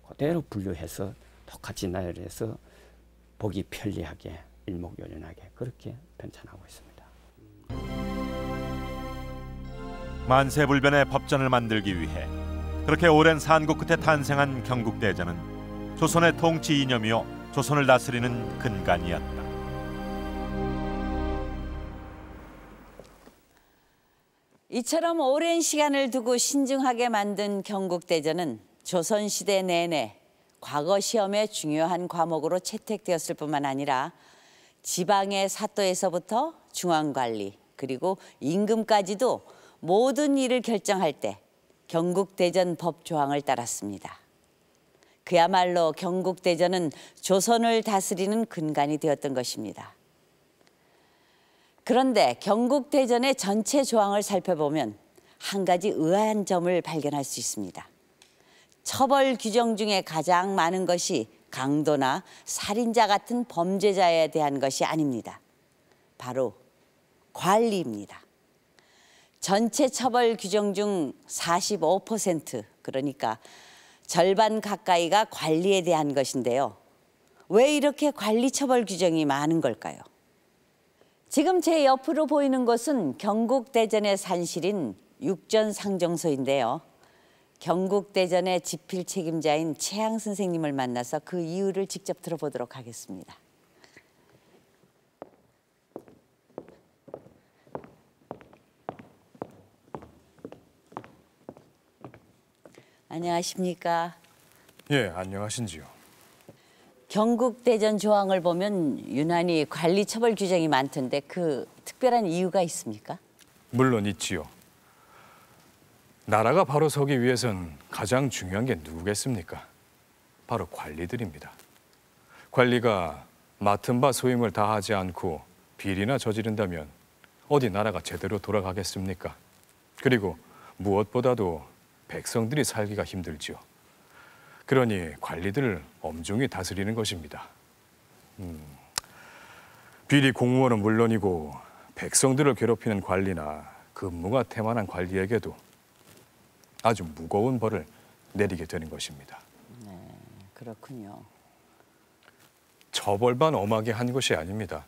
그대로 분류해서 똑같이 나열해서 보기 편리하게 일목요연하게 그렇게 편찬하고 있습니다. 만세불변의 법전을 만들기 위해 그렇게 오랜 산고 끝에 탄생한 경국대전은 조선의 통치 이념이요 조선을 다스리는 근간이었다. 이처럼 오랜 시간을 두고 신중하게 만든 경국대전은 조선시대 내내 과거 시험의 중요한 과목으로 채택되었을 뿐만 아니라 지방의 사또에서부터 중앙관리 그리고 임금까지도 모든 일을 결정할 때 경국대전 법조항을 따랐습니다. 그야말로 경국대전은 조선을 다스리는 근간이 되었던 것입니다. 그런데 경국대전의 전체 조항을 살펴보면 한 가지 의아한 점을 발견할 수 있습니다. 처벌 규정 중에 가장 많은 것이 강도나 살인자 같은 범죄자에 대한 것이 아닙니다. 바로 관리입니다. 전체 처벌 규정 중 45% 그러니까 절반 가까이가 관리에 대한 것인데요. 왜 이렇게 관리 처벌 규정이 많은 걸까요? 지금 제 옆으로 보이는 곳은 경국대전의 산실인 육전상정소인데요. 경국대전의 집필 책임자인 최양 선생님을 만나서 그 이유를 직접 들어보도록 하겠습니다. 안녕하십니까? 예, 안녕하신지요. 경국대전 조항을 보면 유난히 관리 처벌 규정이 많던데 그 특별한 이유가 있습니까? 물론 있지요. 나라가 바로 서기 위해선 가장 중요한 게 누구겠습니까? 바로 관리들입니다. 관리가 맡은 바 소임을 다하지 않고 비리나 저지른다면 어디 나라가 제대로 돌아가겠습니까? 그리고 무엇보다도 백성들이 살기가 힘들지요. 그러니 관리들을 엄중히 다스리는 것입니다. 비리 공무원은 물론이고 백성들을 괴롭히는 관리나 근무가 태만한 관리에게도 아주 무거운 벌을 내리게 되는 것입니다. 네, 그렇군요. 처벌만 엄하게 한 것이 아닙니다.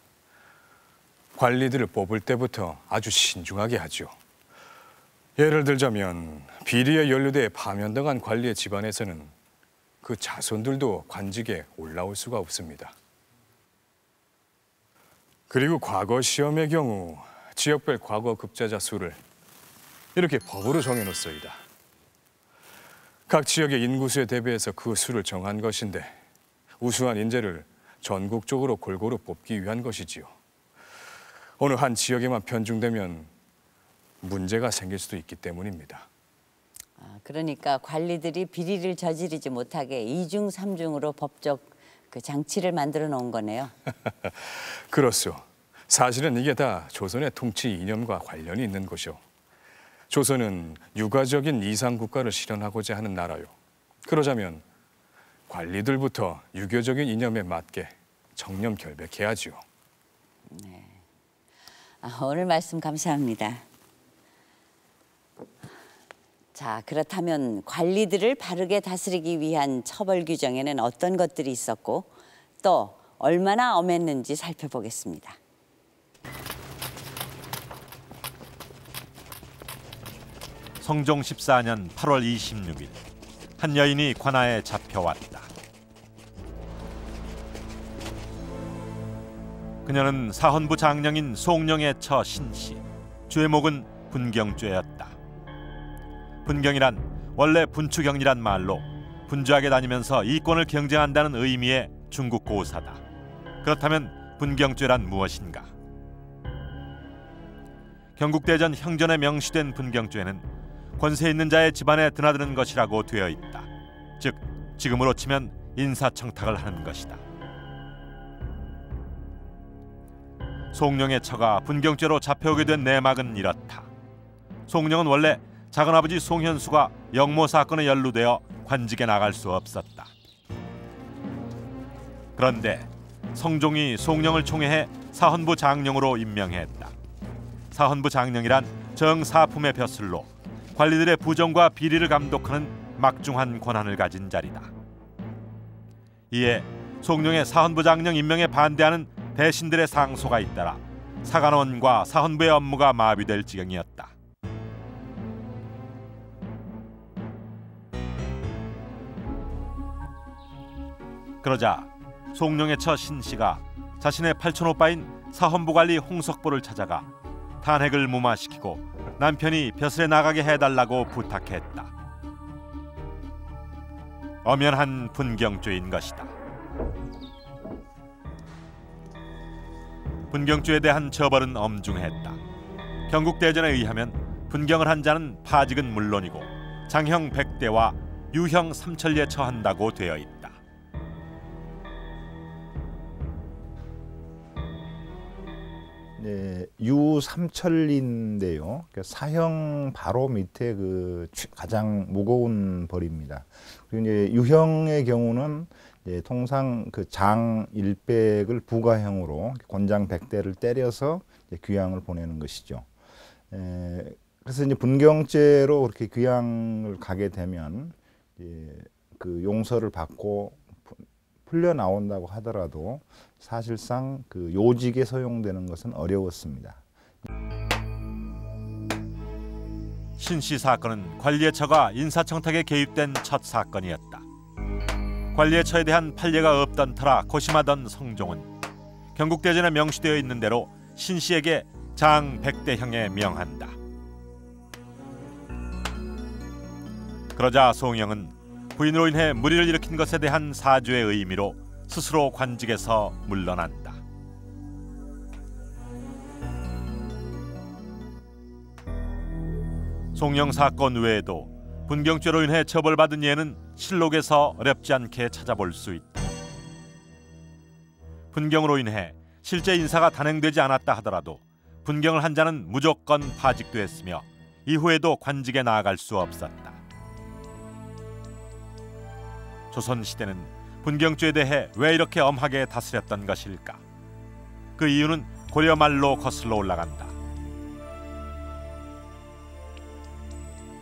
관리들을 뽑을 때부터 아주 신중하게 하죠. 예를 들자면 비리에 연루돼 파면당한 관리의 집안에서는 그 자손들도 관직에 올라올 수가 없습니다. 그리고 과거 시험의 경우 지역별 과거 급제자 수를 이렇게 법으로 정해놓습니다. 각 지역의 인구수에 대비해서 그 수를 정한 것인데 우수한 인재를 전국적으로 골고루 뽑기 위한 것이지요. 어느 한 지역에만 편중되면 문제가 생길 수도 있기 때문입니다. 그러니까 관리들이 비리를 저지르지 못하게 이중 삼중으로 법적 그 장치를 만들어 놓은 거네요. 그렇소. 사실은 이게 다 조선의 통치 이념과 관련이 있는 것이오. 조선은 유가적인 이상국가를 실현하고자 하는 나라요. 그러자면 관리들부터 유교적인 이념에 맞게 청렴결백해야지요. 네. 오늘 말씀 감사합니다. 자, 그렇다면 관리들을 바르게 다스리기 위한 처벌 규정에는 어떤 것들이 있었고 또 얼마나 엄했는지 살펴보겠습니다. 성종 14년 8월 26일 한 여인이 관아에 잡혀왔다. 그녀는 사헌부 장령인 송령의 처 신씨, 죄목은 분경죄였다. 분경이란 원래 분추경이란 말로 분주하게 다니면서 이권을 경쟁한다는 의미의 중국 고사다. 그렇다면 분경죄란 무엇인가? 경국대전 형전에 명시된 분경죄는 권세 있는 자의 집안에 드나드는 것이라고 되어 있다. 즉 지금으로 치면 인사청탁을 하는 것이다. 송룡의 처가 분경죄로 잡혀오게 된 내막은 이렇다. 송룡은 원래 작은아버지 송현수가 영모 사건에 연루되어 관직에 나갈 수 없었다. 그런데 성종이 송룡을 총애해 사헌부 장령으로 임명했다. 사헌부 장령이란 정사품의 벼슬로 관리들의 부정과 비리를 감독하는 막중한 권한을 가진 자리다. 이에 송룡의 사헌부 장령 임명에 반대하는 대신들의 상소가 잇따라 사간원과 사헌부의 업무가 마비될 지경이었다. 그러자 송룡의 처 신씨가 자신의 팔촌오빠인 사헌부관리 홍석보를 찾아가 탄핵을 무마시키고 남편이 벼슬에 나가게 해달라고 부탁했다. 엄연한 분경죄인 것이다. 분경죄에 대한 처벌은 엄중했다. 경국대전에 의하면 분경을 한 자는 파직은 물론이고 장형 100대와 유형 3천리에 처한다고 되어 있다. 네, 유3천리인데요. 사형 바로 밑에 그 가장 무거운 벌입니다. 그리고 이제 유형의 경우는 이제 통상 그 장 1백을 부가형으로 권장 100대를 때려서 이제 귀양을 보내는 것이죠. 그래서 이제 분경죄로 그렇게 귀양을 가게 되면 이제 그 용서를 받고 풀려 나온다고 하더라도 사실상 그 요직에 소용되는 것은 어려웠습니다. 신씨 사건은 관리의 처가 인사청탁에 개입된 첫 사건이었다. 관리의 처에 대한 판례가 없던 터라 고심하던 성종은 경국대전에 명시되어 있는 대로 신씨에게 장 100대형에 명한다. 그러자 송영은 부인으로 인해 무리를 일으킨 것에 대한 사죄의 의미로 스스로 관직에서 물러난다. 송영 사건 외에도 분경죄로 인해 처벌받은 예는 실록에서 어렵지 않게 찾아볼 수 있다. 분경으로 인해 실제 인사가 단행되지 않았다 하더라도 분경을 한 자는 무조건 파직됐으며 이후에도 관직에 나아갈 수 없었다. 조선시대는 분경죄에 대해 왜 이렇게 엄하게 다스렸던 것일까? 그 이유는 고려 말로 거슬러 올라간다.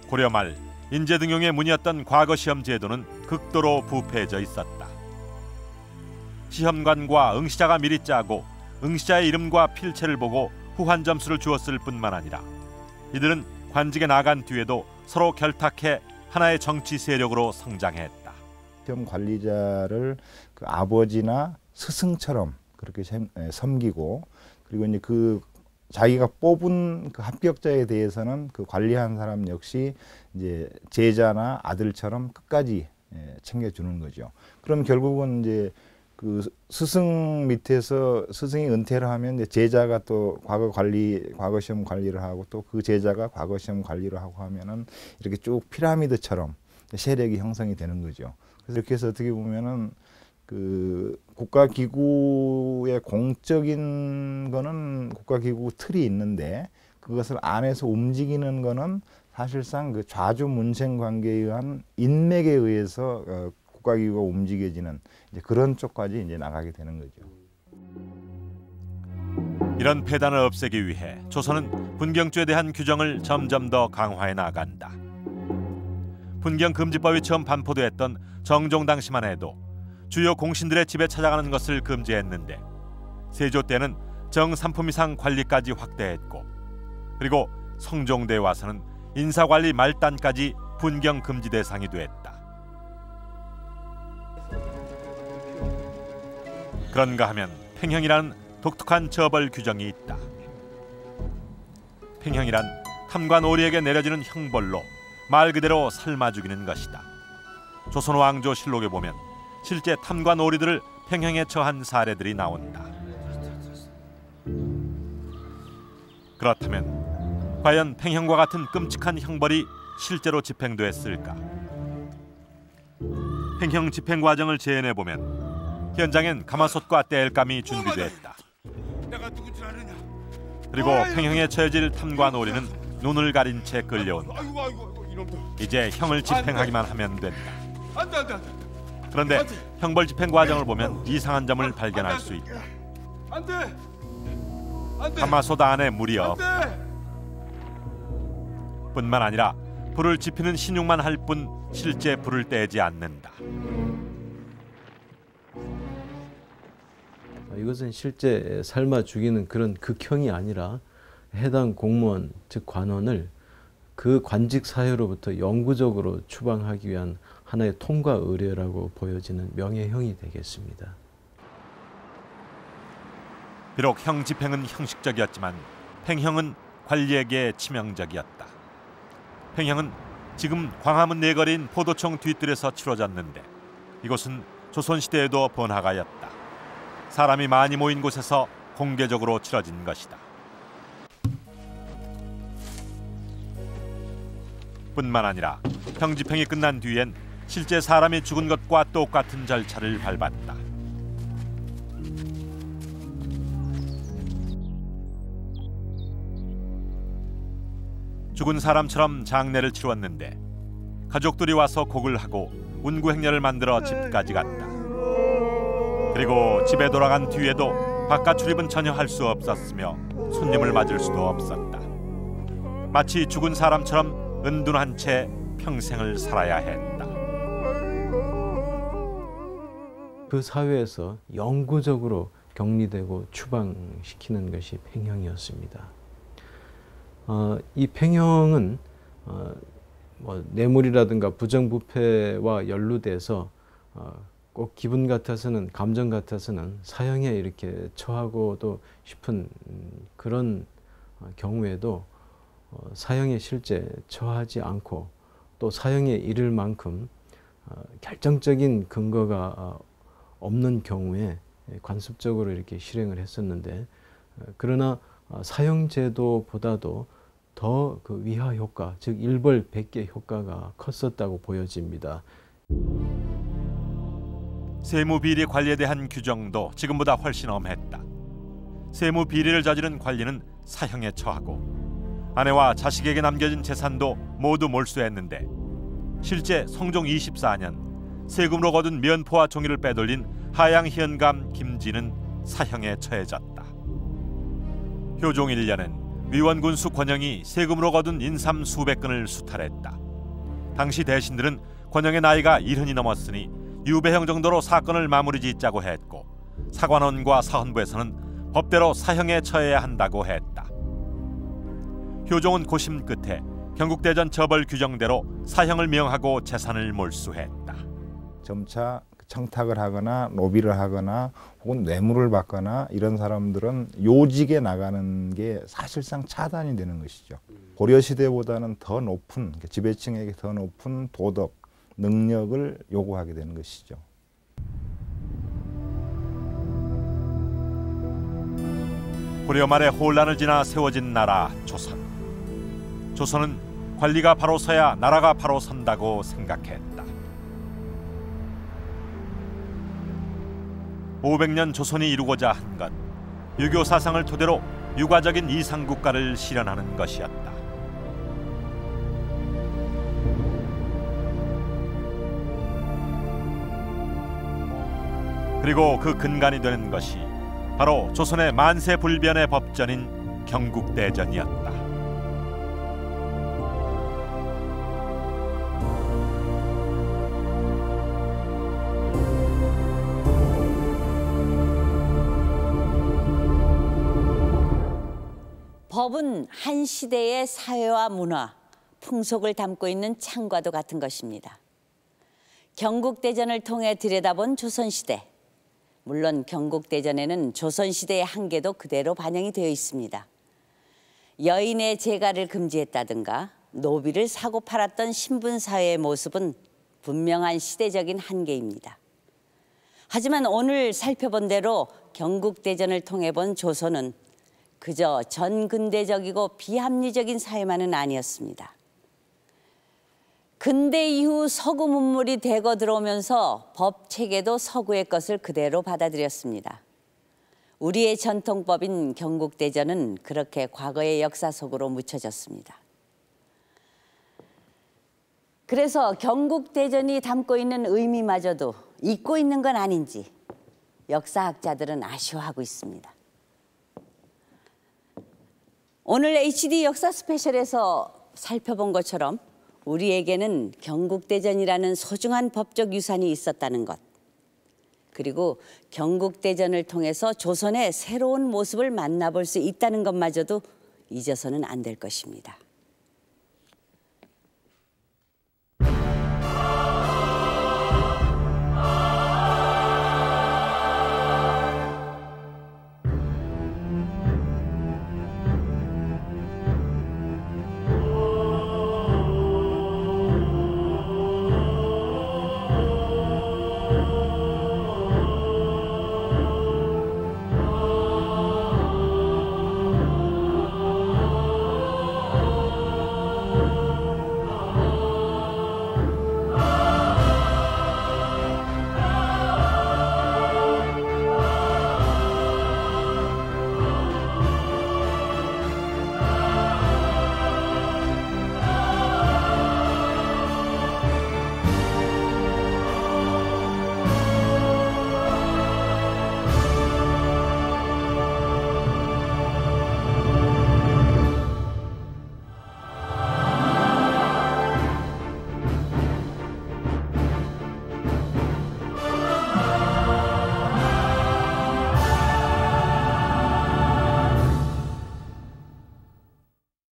고려 말 인재등용의 문이었던 과거시험 제도는 극도로 부패해져 있었다. 시험관과 응시자가 미리 짜고 응시자의 이름과 필체를 보고 후한 점수를 주었을 뿐만 아니라 이들은 관직에 나간 뒤에도 서로 결탁해 하나의 정치 세력으로 성장했다. 시험 관리자를 그 아버지나 스승처럼 그렇게 섬기고, 그리고 이제 그 자기가 뽑은 그 합격자에 대해서는 그 관리한 사람 역시 이제 제자나 아들처럼 끝까지 챙겨주는 거죠. 그럼 결국은 이제 그 스승 밑에서 스승이 은퇴를 하면 이제 제자가 또 과거 시험 관리를 하고 또 그 제자가 과거 시험 관리를 하고 하면은 이렇게 쭉 피라미드처럼 세력이 형성이 되는 거죠. 그래서 이렇게 해서 어떻게 보면은 그 국가기구의 공적인 거는 국가기구 틀이 있는데 그것을 안에서 움직이는 거는 사실상 그 좌주문생 관계에 의한 인맥에 의해서 국가기구가 움직여지는 이제 그런 쪽까지 이제 나가게 되는 거죠. 이런 폐단을 없애기 위해 조선은 분경죄에 대한 규정을 점점 더 강화해 나간다. 분경금지법이 처음 반포됐던 정종 당시만 해도 주요 공신들의 집에 찾아가는 것을 금지했는데 세조 때는 정삼품 이상 관리까지 확대했고, 그리고 성종대에 와서는 인사관리 말단까지 분경 금지 대상이 됐다. 그런가 하면 팽형이라는 독특한 처벌 규정이 있다. 팽형이란 탐관 오리에게 내려지는 형벌로 말 그대로 삶아 죽이는 것이다. 조선 왕조 실록에 보면 실제 탐관 오리들을 팽형에 처한 사례들이 나온다. 그렇다면 과연 팽형과 같은 끔찍한 형벌이 실제로 집행됐을까? 팽형 집행 과정을 재현해 보면 현장엔 가마솥과 땔감이 준비됐다. 그리고 팽형에 처해질 탐관 오리는 눈을 가린 채 끌려온다. 이제 형을 집행하기만 하면 된다. 그런데 형벌 집행 과정을 보면 이상한 점을 발견할 수 있다. 가마솥 안에 물이 없다. 뿐만 아니라 불을 지피는 신용만 할 뿐 실제 불을 떼지 않는다. 이것은 실제 삶아 죽이는 그런 극형이 아니라 해당 공무원 즉 관원을 그 관직 사유로부터 영구적으로 추방하기 위한 하나의 통과 의례라고 보여지는 명예형이 되겠습니다. 비록 형 집행은 형식적이었지만 팽형은 관리에게 치명적이었다. 팽형은 지금 광화문 내거리인 포도청 뒷뜰에서 치러졌는데 이곳은 조선시대에도 번화가였다. 사람이 많이 모인 곳에서 공개적으로 치러진 것이다. 뿐만 아니라 형 집행이 끝난 뒤엔 실제 사람이 죽은 것과 똑같은 절차를 밟았다. 죽은 사람처럼 장례를 치렀는데 가족들이 와서 곡을 하고 운구행렬을 만들어 집까지 갔다. 그리고 집에 돌아간 뒤에도 바깥 출입은 전혀 할 수 없었으며 손님을 맞을 수도 없었다. 마치 죽은 사람처럼 은둔한 채 평생을 살아야 했다. 그 사회에서 영구적으로 격리되고 추방시키는 것이 팽형이었습니다. 이 팽형은 뭐 뇌물이라든가 부정부패와 연루돼서 꼭 기분 같아서는 감정 같아서는 사형에 이렇게 처하고도 싶은 그런 경우에도 사형에 실제 처하지 않고 또 사형에 이를 만큼 결정적인 근거가 없는 경우에 관습적으로 이렇게 실행을 했었는데 그러나 사형제도보다도 더 그 위하 효과, 즉 일벌백계 효과가 컸었다고 보여집니다. 세무비리 관리에 대한 규정도 지금보다 훨씬 엄했다. 세무비리를 저지른 관리는 사형에 처하고 아내와 자식에게 남겨진 재산도 모두 몰수했는데 실제 성종 24년 세금으로 거둔 면포와 종이를 빼돌린 하양현감 김진은 사형에 처해졌다. 효종 1년엔 위원군수 권영이 세금으로 거둔 인삼 수백 근을 수탈했다. 당시 대신들은 권영의 나이가 70이 넘었으니 유배형 정도로 사건을 마무리 짓자고 했고 사관원과 사헌부에서는 법대로 사형에 처해야 한다고 했다. 효종은 고심 끝에 경국대전 처벌 규정대로 사형을 명하고 재산을 몰수했다. 점차 청탁을 하거나 노비를 하거나 혹은 뇌물을 받거나 이런 사람들은 요직에 나가는 게 사실상 차단이 되는 것이죠. 고려시대보다는 더 높은, 지배층에게 더 높은 도덕, 능력을 요구하게 되는 것이죠. 고려 말에 혼란을 지나 세워진 나라 조선. 조선은 관리가 바로 서야 나라가 바로 선다고 생각했다. 500년 조선이 이루고자 한 건 유교 사상을 토대로 유가적인 이상국가를 실현하는 것이었다. 그리고 그 근간이 되는 것이 바로 조선의 만세불변의 법전인 경국대전이었다. 법은 한 시대의 사회와 문화, 풍속을 담고 있는 창과도 같은 것입니다. 경국대전을 통해 들여다본 조선시대. 물론 경국대전에는 조선시대의 한계도 그대로 반영이 되어 있습니다. 여인의 재가를 금지했다든가 노비를 사고 팔았던 신분사회의 모습은 분명한 시대적인 한계입니다. 하지만 오늘 살펴본 대로 경국대전을 통해 본 조선은 그저 전근대적이고 비합리적인 사회만은 아니었습니다. 근대 이후 서구 문물이 대거 들어오면서 법 체계도 서구의 것을 그대로 받아들였습니다. 우리의 전통법인 경국대전은 그렇게 과거의 역사 속으로 묻혀졌습니다. 그래서 경국대전이 담고 있는 의미마저도 잊고 있는 건 아닌지 역사학자들은 아쉬워하고 있습니다. 오늘 HD 역사 스페셜에서 살펴본 것처럼 우리에게는 경국대전이라는 소중한 법적 유산이 있었다는 것, 그리고 경국대전을 통해서 조선의 새로운 모습을 만나볼 수 있다는 것마저도 잊어서는 안 될 것입니다.